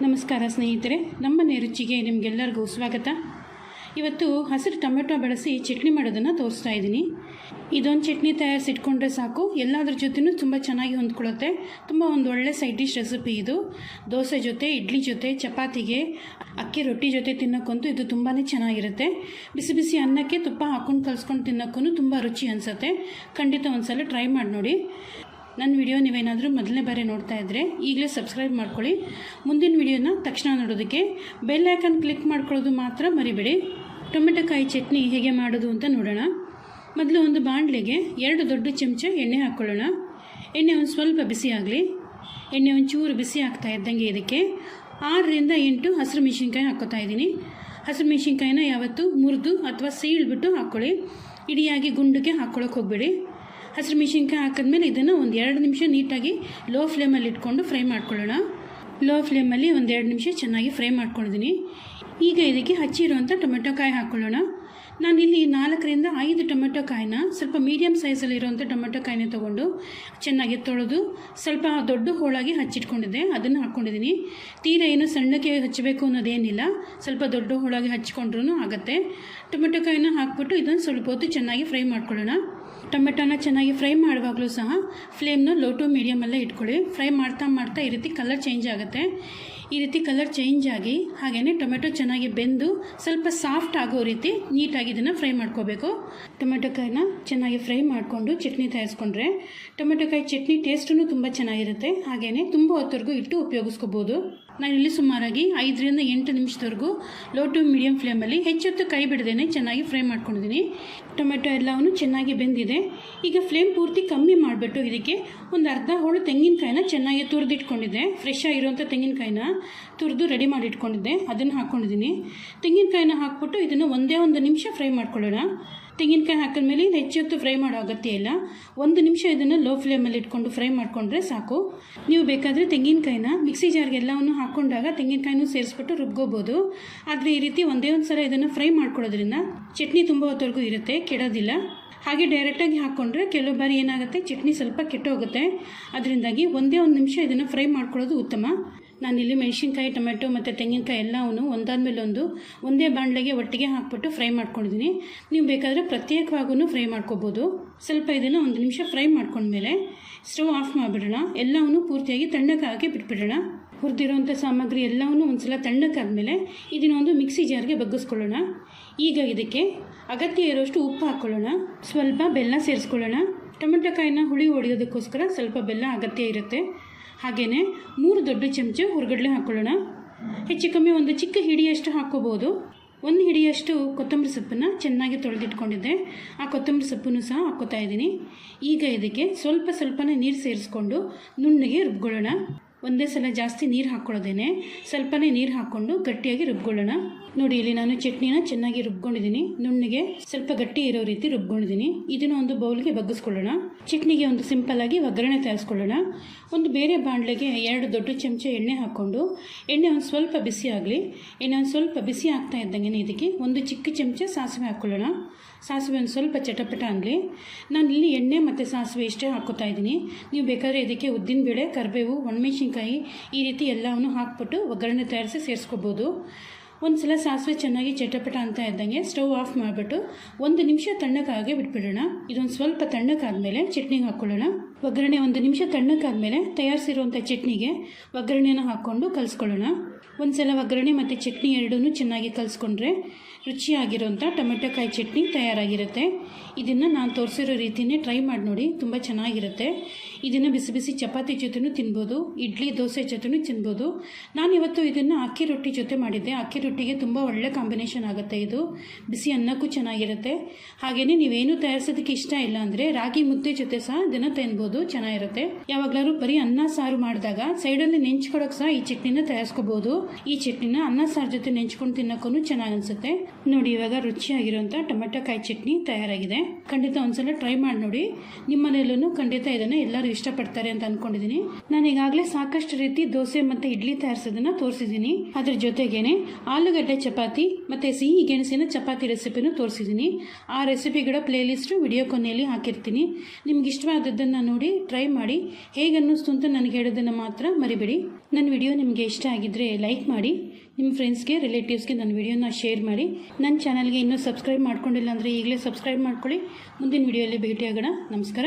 ನಮಸ್ಕಾರ ಸ್ನೇಹಿತರೆ, ನಮ್ಮನೆ ರುಚಿಗೆ ನಿಮಗೆಲ್ಲರಿಗೂ ಸ್ವಾಗತ. ಇವತ್ತು ಹಸಿರು ಟೊಮೆಟೊ ಬಳಸಿ ಚಟ್ನಿ ಮಾಡೋದನ್ನು ತೋರಿಸ್ತಾ ಇದ್ದೀನಿ. ಇದೊಂದು ಚಟ್ನಿ ತಯಾರಿಸಿಟ್ಕೊಂಡ್ರೆ ಸಾಕು, ಎಲ್ಲದ್ರ ಜೊತೆನೂ ತುಂಬ ಚೆನ್ನಾಗಿ ಹೊಂದ್ಕೊಳ್ಳುತ್ತೆ. ತುಂಬ ಒಂದು ಒಳ್ಳೆ ಸೈಡ್ ಡಿಶ್ ರೆಸಿಪಿ ಇದು. ದೋಸೆ ಜೊತೆ, ಇಡ್ಲಿ ಜೊತೆ, ಚಪಾತಿಗೆ, ಅಕ್ಕಿ ರೊಟ್ಟಿ ಜೊತೆ ತಿನ್ನೋಕ್ಕಂತೂ ಇದು ತುಂಬಾ ಚೆನ್ನಾಗಿರುತ್ತೆ. ಬಿಸಿ ಬಿಸಿ ಅನ್ನಕ್ಕೆ ತುಪ್ಪ ಹಾಕ್ಕೊಂಡು ಕಲಿಸ್ಕೊಂಡು ತಿನ್ನೋಕ್ಕೂ ತುಂಬ ರುಚಿ ಅನಿಸುತ್ತೆ. ಖಂಡಿತ ಒಂದು ಟ್ರೈ ಮಾಡಿ ನೋಡಿ. ನನ್ನ ವಿಡಿಯೋ ನೀವೇನಾದರೂ ಮೊದಲನೇ ಬಾರಿ ನೋಡ್ತಾ ಇದ್ದರೆ ಈಗಲೇ ಸಬ್ಸ್ಕ್ರೈಬ್ ಮಾಡ್ಕೊಳ್ಳಿ. ಮುಂದಿನ ವಿಡಿಯೋನ ತಕ್ಷಣ ನೋಡೋದಕ್ಕೆ ಬೆಲ್ ಐಕಾನ್ ಕ್ಲಿಕ್ ಮಾಡ್ಕೊಳ್ಳೋದು ಮಾತ್ರ ಮರಿಬೇಡಿ. ಟೊಮೆಟೊಕಾಯಿ ಚಟ್ನಿ ಹೇಗೆ ಮಾಡೋದು ಅಂತ ನೋಡೋಣ. ಮೊದಲು ಒಂದು ಬಾಣಲೆಗೆ 2 ದೊಡ್ಡ ಚಮಚ ಎಣ್ಣೆ ಹಾಕ್ಕೊಳ್ಳೋಣ. ಎಣ್ಣೆ ಒಂದು ಸ್ವಲ್ಪ ಬಿಸಿ ಆಗಲಿ. ಎಣ್ಣೆ ಒಂಚೂರು ಬಿಸಿ ಆಗ್ತಾ ಇದ್ದಂಗೆ ಇದಕ್ಕೆ 6ರಿಂದ 8 ಹಸಿರು ಮೆಣಸಿನ್ಕಾಯಿ ಹಾಕ್ಕೋತಾ ಇದ್ದೀನಿ. ಹಸಿರು ಮೆಣಸಿನ್ಕಾಯಿನ ಯಾವತ್ತೂ ಮುರಿದು ಅಥವಾ ಸೀಳ್ಬಿಟ್ಟು ಹಾಕ್ಕೊಳ್ಳಿ. ಇಡಿಯಾಗಿ ಗುಂಡಿಗೆ ಹಾಕ್ಕೊಳ್ಳೋಕೆ ಹೋಗಬೇಡಿ. ಹಸಿರು ಮೆಣಸಿನ್ಕಾಯಿ ಹಾಕಿದ್ಮೇಲೆ ಇದನ್ನು ಒಂದು 2 ನಿಮಿಷ ನೀಟಾಗಿ ಲೋ ಫ್ಲೇಮಲ್ಲಿ ಇಟ್ಕೊಂಡು ಫ್ರೈ ಮಾಡ್ಕೊಳ್ಳೋಣ. ಲೋ ಫ್ಲೇಮಲ್ಲಿ ಒಂದು 2 ನಿಮಿಷ ಚೆನ್ನಾಗಿ ಫ್ರೈ ಮಾಡ್ಕೊಂಡಿದ್ದೀನಿ. ಈಗ ಇದಕ್ಕೆ ಹಚ್ಚಿರುವಂಥ ಟೊಮೆಟೊಕಾಯಿ ಹಾಕ್ಕೊಳ್ಳೋಣ. ನಾನಿಲ್ಲಿ 4ರಿಂದ 5 ಟೊಮೆಟೊಕಾಯಿನ, ಸ್ವಲ್ಪ ಮೀಡಿಯಮ್ ಸೈಜಲ್ಲಿರುವಂಥ ಟೊಮೆಟೊಕಾಯಿನ ತೊಗೊಂಡು ಚೆನ್ನಾಗಿ ತೊಳೆದು ಸ್ವಲ್ಪ ದೊಡ್ಡ ಹೋಳಾಗಿ ಹಚ್ಚಿಟ್ಕೊಂಡಿದ್ದೆ, ಅದನ್ನು ಹಾಕ್ಕೊಂಡಿದ್ದೀನಿ. ತೀರ ಏನು ಸಣ್ಣಕ್ಕೆ ಹಚ್ಚಬೇಕು ಅನ್ನೋದೇನಿಲ್ಲ, ಸ್ವಲ್ಪ ದೊಡ್ಡ ಹೋಳಾಗಿ ಹಚ್ಕೊಂಡ್ರೂ ಆಗುತ್ತೆ. ಟೊಮೆಟೊಕಾಯಿನ ಹಾಕ್ಬಿಟ್ಟು ಇದನ್ನು ಸ್ವಲ್ಪ ಹೊತ್ತು ಚೆನ್ನಾಗಿ ಫ್ರೈ ಮಾಡ್ಕೊಳ್ಳೋಣ. ಟೊಮೆಟೊನ ಚೆನ್ನಾಗಿ ಫ್ರೈ ಮಾಡುವಾಗಲೂ ಸಹ ಫ್ಲೇಮ್ನ ಲೋ ಟು ಮೀಡಿಯಮಲ್ಲೇ ಇಟ್ಕೊಳ್ಳಿ. ಫ್ರೈ ಮಾಡ್ತಾ ಈ ರೀತಿ ಕಲರ್ ಚೇಂಜ್ ಆಗುತ್ತೆ. ಈ ರೀತಿ ಕಲರ್ ಚೇಂಜ್ ಆಗಿ ಹಾಗೆಯೇ ಟೊಮೆಟೊ ಚೆನ್ನಾಗಿ ಬೆಂದು ಸ್ವಲ್ಪ ಸಾಫ್ಟ್ ಆಗೋ ರೀತಿ ನೀಟಾಗಿ ಇದನ್ನು ಫ್ರೈ ಮಾಡ್ಕೋಬೇಕು. ಟೊಮೆಟೊಕಾಯಿನ ಚೆನ್ನಾಗಿ ಫ್ರೈ ಮಾಡಿಕೊಂಡು ಚಟ್ನಿ ತಯಾರಿಸ್ಕೊಂಡ್ರೆ ಟೊಮೆಟೊಕಾಯಿ ಚಟ್ನಿ ಟೇಸ್ಟೂ ತುಂಬ ಚೆನ್ನಾಗಿರುತ್ತೆ. ಹಾಗೆಯೇ ತುಂಬ ಹೊತ್ತವರೆಗೂ ಇಟ್ಟು ಉಪಯೋಗಿಸ್ಕೋಬೋದು. ನಾನಿಲ್ಲಿ ಸುಮಾರಾಗಿ 5ರಿಂದ 8 ನಿಮಿಷದವರೆಗೂ ಲೋ ಟು ಮೀಡಿಯಮ್ ಫ್ಲೇಮಲ್ಲಿ ಹೆಚ್ಚೊತ್ತು ಕೈ ಬಿಡದೇನೆ ಚೆನ್ನಾಗಿ ಫ್ರೈ ಮಾಡ್ಕೊಂಡಿದ್ದೀನಿ. ಟೊಮೆಟೊ ಎಲ್ಲವೂ ಚೆನ್ನಾಗಿ ಬೆಂದಿದೆ. ಈಗ ಫ್ಲೇಮ್ ಪೂರ್ತಿ ಕಮ್ಮಿ ಮಾಡಿಬಿಟ್ಟು ಇದಕ್ಕೆ ಒಂದು ಅರ್ಧ ಹೋಳು ತೆಂಗಿನಕಾಯಿನ ಚೆನ್ನಾಗಿ ತುರಿದಿಟ್ಕೊಂಡಿದ್ದೆ. ಫ್ರೆಶ್ ಆಗಿರುವಂಥ ತೆಂಗಿನಕಾಯಿನ ತುರಿದು ರೆಡಿ ಮಾಡಿ ಇಟ್ಕೊಂಡಿದ್ದೆ, ಅದನ್ನು ಹಾಕ್ಕೊಂಡಿದ್ದೀನಿ. ತೆಂಗಿನಕಾಯಿನ ಹಾಕ್ಬಿಟ್ಟು ಇದನ್ನು ಒಂದೇ 1 ನಿಮಿಷ ಫ್ರೈ ಮಾಡ್ಕೊಳ್ಳೋಣ. ತೆಂಗಿನಕಾಯಿ ಹಾಕಿದ್ಮೇಲೆ ಹೆಚ್ಚೊತ್ತು ಫ್ರೈ ಮಾಡೋ ಅಗತ್ಯ ಇಲ್ಲ. 1 ನಿಮಿಷ ಇದನ್ನು ಲೋ ಫ್ಲೇಮಲ್ಲಿ ಇಟ್ಕೊಂಡು ಫ್ರೈ ಮಾಡಿಕೊಂಡ್ರೆ ಸಾಕು. ನೀವು ಬೇಕಾದರೆ ತೆಂಗಿನಕಾಯಿನ ಮಿಕ್ಸಿ ಜಾರ್ಗೆ ಎಲ್ಲವನ್ನು ಹಾಕ್ಕೊಂಡಾಗ ತೆಂಗಿನಕಾಯಿನೂ ಸೇರಿಸ್ಬಿಟ್ಟು ರುಬ್ಕೋಬೋದು. ಆದರೆ ಈ ರೀತಿ ಒಂದೇ ಒಂದು ಸಲ ಇದನ್ನು ಫ್ರೈ ಮಾಡ್ಕೊಳ್ಳೋದ್ರಿಂದ ಚಟ್ನಿ ತುಂಬ ಹೊತ್ತವರೆಗೂ ಇರುತ್ತೆ, ಕೆಡೋದಿಲ್ಲ. ಹಾಗೆ ಡೈರೆಕ್ಟಾಗಿ ಹಾಕ್ಕೊಂಡ್ರೆ ಕೆಲವು ಬಾರಿ ಏನಾಗುತ್ತೆ, ಚಟ್ನಿ ಸ್ವಲ್ಪ ಕೆಟ್ಟೋಗುತ್ತೆ. ಅದರಿಂದಾಗಿ ಒಂದೇ 1 ನಿಮಿಷ ಇದನ್ನು ಫ್ರೈ ಮಾಡ್ಕೊಳ್ಳೋದು ಉತ್ತಮ. ನಾನಿಲ್ಲಿ ಮೆಣಸಿನ್ಕಾಯಿ, ಟೊಮೆಟೊ ಮತ್ತು ತೆಂಗಿನಕಾಯಿ ಎಲ್ಲವೂ ಒಂದಾದ್ಮೇಲೆ ಒಂದೇ ಬಾಣಲೆಗೆ ಒಟ್ಟಿಗೆ ಹಾಕ್ಬಿಟ್ಟು ಫ್ರೈ ಮಾಡ್ಕೊಂಡಿದ್ದೀನಿ. ನೀವು ಬೇಕಾದರೆ ಪ್ರತ್ಯೇಕವಾಗೂ ಫ್ರೈ ಮಾಡ್ಕೋಬೋದು. ಸ್ವಲ್ಪ ಇದನ್ನು 1 ನಿಮಿಷ ಫ್ರೈ ಮಾಡ್ಕೊಂಡ್ಮೇಲೆ ಸ್ಟವ್ ಆಫ್ ಮಾಡಿಬಿಡೋಣ. ಎಲ್ಲವೂ ಪೂರ್ತಿಯಾಗಿ ತಣ್ಣಕ್ಕಾಗಿ ಬಿಟ್ಬಿಡೋಣ. ಹುರಿದಿರೋಂಥ ಸಾಮಗ್ರಿ ಎಲ್ಲವೂ ಒಂದು ಸಲ ತಣ್ಣಕ್ಕಾದ್ಮೇಲೆ ಇದನ್ನೊಂದು ಮಿಕ್ಸಿ ಜಾರ್ಗೆ ಬಗ್ಗಿಸ್ಕೊಳ್ಳೋಣ. ಈಗ ಇದಕ್ಕೆ ಅಗತ್ಯ ಇರೋಷ್ಟು ಉಪ್ಪು ಹಾಕ್ಕೊಳ್ಳೋಣ. ಸ್ವಲ್ಪ ಬೆಲ್ಲ ಸೇರಿಸ್ಕೊಳ್ಳೋಣ. ಟೊಮೆಟೊಕಾಯಿನ ಹುಳಿ ಹೊಡೆಯೋದಕ್ಕೋಸ್ಕರ ಸ್ವಲ್ಪ ಬೆಲ್ಲ ಅಗತ್ಯ ಇರುತ್ತೆ. ಹಾಗೆಯೇ 3 ದೊಡ್ಡ ಚಮಚ ಹುರ್ಗಡ್ಲೆ ಹಾಕ್ಕೊಳ್ಳೋಣ. ಹೆಚ್ಚು ಕಮ್ಮಿ ಒಂದು ಚಿಕ್ಕ ಹಿಡಿಯಷ್ಟು ಹಾಕ್ಕೋಬೋದು. 1 ಹಿಡಿಯಷ್ಟು ಕೊತ್ತಂಬರಿ ಸೊಪ್ಪನ್ನು ಚೆನ್ನಾಗಿ ತೊಳೆದಿಟ್ಕೊಂಡಿದ್ದೆ, ಆ ಕೊತ್ತಂಬರಿ ಸೊಪ್ಪನ್ನು ಸಹ ಹಾಕ್ಕೋತಾ ಇದ್ದೀನಿ. ಈಗ ಇದಕ್ಕೆ ಸ್ವಲ್ಪನೇ ನೀರು ಸೇರಿಸ್ಕೊಂಡು ನುಣ್ಣಗೆ ರುಬ್ಕೊಳ್ಳೋಣ. ಒಂದೇ ಸಲ ಜಾಸ್ತಿ ನೀರು ಹಾಕ್ಕೊಳ್ಳೋದೇನೆ, ಸ್ವಲ್ಪನೇ ನೀರು ಹಾಕ್ಕೊಂಡು ಗಟ್ಟಿಯಾಗಿ ರುಬ್ಕೊಳ್ಳೋಣ. ನೋಡಿ, ಇಲ್ಲಿ ನಾನು ಚಟ್ನಿನ ಚೆನ್ನಾಗಿ ರುಬ್ಕೊಂಡಿದ್ದೀನಿ. ನುಣ್ಣಗೆ ಸ್ವಲ್ಪ ಗಟ್ಟಿ ಇರೋ ರೀತಿ ರುಬ್ಕೊಂಡಿದ್ದೀನಿ. ಇದನ್ನು ಒಂದು ಬೌಲ್ಗೆ ಬಗ್ಗಿಸ್ಕೊಳ್ಳೋಣ. ಚಟ್ನಿಗೆ ಒಂದು ಸಿಂಪಲ್ಲಾಗಿ ಒಗ್ಗರಣೆ ತಯಾರಿಸ್ಕೊಳ್ಳೋಣ. ಒಂದು ಬೇರೆ ಬಾಣಲೆಗೆ 2 ದೊಡ್ಡ ಚಮಚ ಎಣ್ಣೆ ಹಾಕ್ಕೊಂಡು ಎಣ್ಣೆ ಒಂದು ಸ್ವಲ್ಪ ಬಿಸಿ ಆಗಲಿ. ಎಣ್ಣೆ ಒಂದು ಸ್ವಲ್ಪ ಬಿಸಿ ಆಗ್ತಾ ಇದ್ದಂಗೆ ಇದಕ್ಕೆ ಒಂದು ಚಿಕ್ಕ ಚಮಚ ಸಾಸಿವೆ ಹಾಕ್ಕೊಳ್ಳೋಣ. ಸಾಸಿವೆ ಒಂದು ಸ್ವಲ್ಪ ಚಟಪಟ ಅನ್ನಲಿ. ನಾನಿಲ್ಲಿ ಎಣ್ಣೆ ಮತ್ತು ಸಾಸಿವೆ ಇಷ್ಟೇ ಹಾಕ್ಕೋತಾ ಇದ್ದೀನಿ. ನೀವು ಬೇಕಾದರೆ ಇದಕ್ಕೆ ಉದ್ದಿನಬೇಳೆ, ಕರಿಬೇವು, ಒಣಮೆಣಸಿನ್ಕಾಯಿ ಈ ರೀತಿ ಎಲ್ಲವನ್ನು ಹಾಕ್ಬಿಟ್ಟು ಒಗ್ಗರಣೆ ತಯಾರಿಸಿ ಸೇರಿಸ್ಕೋಬೋದು. ಒಂದು ಸಲ ಸಾಸಿವೆ ಚೆನ್ನಾಗಿ ಚಟಪಟ ಅಂತ ಇದ್ದಂಗೆ ಸ್ಟವ್ ಆಫ್ ಮಾಡಿಬಿಟ್ಟು 1 ನಿಮಿಷ ತಣ್ಣಕ್ಕಾಗೆ ಬಿಟ್ಬಿಡೋಣ. ಇದೊಂದು ಸ್ವಲ್ಪ ತಣ್ಣಕ್ಕಾದ್ಮೇಲೆ ಚಟ್ನಿಗೆ ಹಾಕ್ಕೊಳ್ಳೋಣ. ಒಗ್ಗರಣೆ 1 ನಿಮಿಷ ತಣ್ಣಕ್ಕಾದ್ಮೇಲೆ ತಯಾರಿಸಿರುವಂಥ ಚಟ್ನಿಗೆ ಒಗ್ಗರಣೆನ ಹಾಕ್ಕೊಂಡು ಕಲಿಸ್ಕೊಳ್ಳೋಣ. ಒಂದು ಸಲ ಒಗ್ಗರಣೆ ಮತ್ತು ಚಟ್ನಿ ಎರಡೂ ಚೆನ್ನಾಗಿ ಕಲಿಸ್ಕೊಂಡ್ರೆ ರುಚಿಯಾಗಿರೋಂಥ ಟೊಮೆಟೊಕಾಯಿ ಚಟ್ನಿ ತಯಾರಾಗಿರುತ್ತೆ. ಇದನ್ನು ನಾನು ತೋರಿಸಿರೋ ರೀತಿಯೇ ಟ್ರೈ ಮಾಡಿ ನೋಡಿ, ತುಂಬ ಚೆನ್ನಾಗಿರುತ್ತೆ. ಇದನ್ನು ಬಿಸಿ ಬಿಸಿ ಚಪಾತಿ ಜೊತೆನೂ ತಿನ್ಬೋದು, ಇಡ್ಲಿ ದೋಸೆ ಜೊತೆನೂ ತಿನ್ಬೋದು. ನಾನಿವತ್ತು ಇದನ್ನು ಅಕ್ಕಿ ರೊಟ್ಟಿ ಜೊತೆ ಮಾಡಿದ್ದೆ. ಅಕ್ಕಿ ರೊಟ್ಟಿಗೆ ತುಂಬ ಒಳ್ಳೆ ಕಾಂಬಿನೇಷನ್ ಆಗುತ್ತೆ. ಇದು ಬಿಸಿ ಅನ್ನಕ್ಕೂ ಚೆನ್ನಾಗಿರುತ್ತೆ. ಹಾಗೆಯೇ ನೀವೇನು ತಯಾರಿಸೋದಕ್ಕೆ ಇಷ್ಟ ಇಲ್ಲ ಅಂದರೆ ರಾಗಿ ಮುದ್ದೆ ಜೊತೆ ಸಹ ಇದನ್ನು ತಿನ್ಬೋದು, ಚೆನ್ನಾಗಿರುತ್ತೆ. ಯಾವಾಗಲಾದ್ರೂ ಬರೀ ಅನ್ನ ಸಾರು ಮಾಡಿದಾಗ ಸೈಡಲ್ಲಿ ನೆಂಚ್ಕೊಳಕ್ಕೆ ಸಹ ಈ ಚಟ್ನಿನ ತಯಾರಿಸ್ಕೋಬೋದು. ಈ ಚಟ್ನಿನ ಅನ್ನ ಸಾರು ಜೊತೆ ನೆಂಚ್ಕೊಂಡು ತಿನ್ನೋಕ್ಕೂ ಚೆನ್ನಾಗಿ ಅನಿಸುತ್ತೆ. ನೋಡಿ, ಇವಾಗ ರುಚಿಯಾಗಿರುವಂಥ ಟೊಮೆಟೊಕಾಯಿ ಚಟ್ನಿ ತಯಾರಾಗಿದೆ. ಖಂಡಿತ ಒಂದ್ಸಲ ಟ್ರೈ ಮಾಡಿ ನೋಡಿ. ನಿಮ್ಮ ಮನೆಯಲ್ಲೂ ಖಂಡಿತ ಇದನ್ನು ಎಲ್ಲರೂ ಇಷ್ಟಪಡ್ತಾರೆ ಅಂತ ಅಂದ್ಕೊಂಡಿದ್ದೀನಿ. ನಾನು ಈಗಾಗಲೇ ಸಾಕಷ್ಟು ರೀತಿ ದೋಸೆ ಮತ್ತು ಇಡ್ಲಿ ತಯಾರಿಸೋದನ್ನು ತೋರಿಸಿದ್ದೀನಿ. ಅದ್ರ ಜೊತೆಗೇನೆ ಆಲೂಗಡ್ಡೆ ಚಪಾತಿ ಮತ್ತು ಸಿಹಿ ಗೆಣಸಿನ ಚಪಾತಿ ರೆಸಿಪಿನೂ ತೋರಿಸಿದ್ದೀನಿ. ಆ ರೆಸಿಪಿಗಳ ಪ್ಲೇಲಿಸ್ಟು ವಿಡಿಯೋ ಕೊನೆಯಲ್ಲಿ ಹಾಕಿರ್ತೀನಿ. ನಿಮ್ಗೆ ಇಷ್ಟವಾದದ್ದನ್ನು ನೋಡಿ ಟ್ರೈ ಮಾಡಿ. ಹೇಗನ್ನಿಸ್ತು ಅಂತ ನನಗೆ ಹೇಳೋದನ್ನು ಮಾತ್ರ ಮರಿಬೇಡಿ. ನನ್ನ ವಿಡಿಯೋ ನಿಮಗೆ ಇಷ್ಟ ಆಗಿದ್ದರೆ ಲೈಕ್ ಮಾಡಿ, ನಿಮ್ಮ ಫ್ರೆಂಡ್ಸ್ಗೆ ರಿಲೇಟಿವ್ಸ್ಗೆ ನನ್ನ ವಿಡಿಯೋನ ಶೇರ್ ಮಾಡಿ. ನನ್ನ ಚಾನಲ್ಗೆ ಇನ್ನೂ ಸಬ್ಸ್ಕ್ರೈಬ್ ಮಾಡ್ಕೊಂಡಿಲ್ಲ ಅಂದರೆ ಈಗಲೇ ಸಬ್ಸ್ಕ್ರೈಬ್ ಮಾಡ್ಕೊಳ್ಳಿ. ಮುಂದಿನ ವಿಡಿಯೋಯಲ್ಲಿ ಭೇಟಿಯಾಗೋಣ. ನಮಸ್ಕಾರ.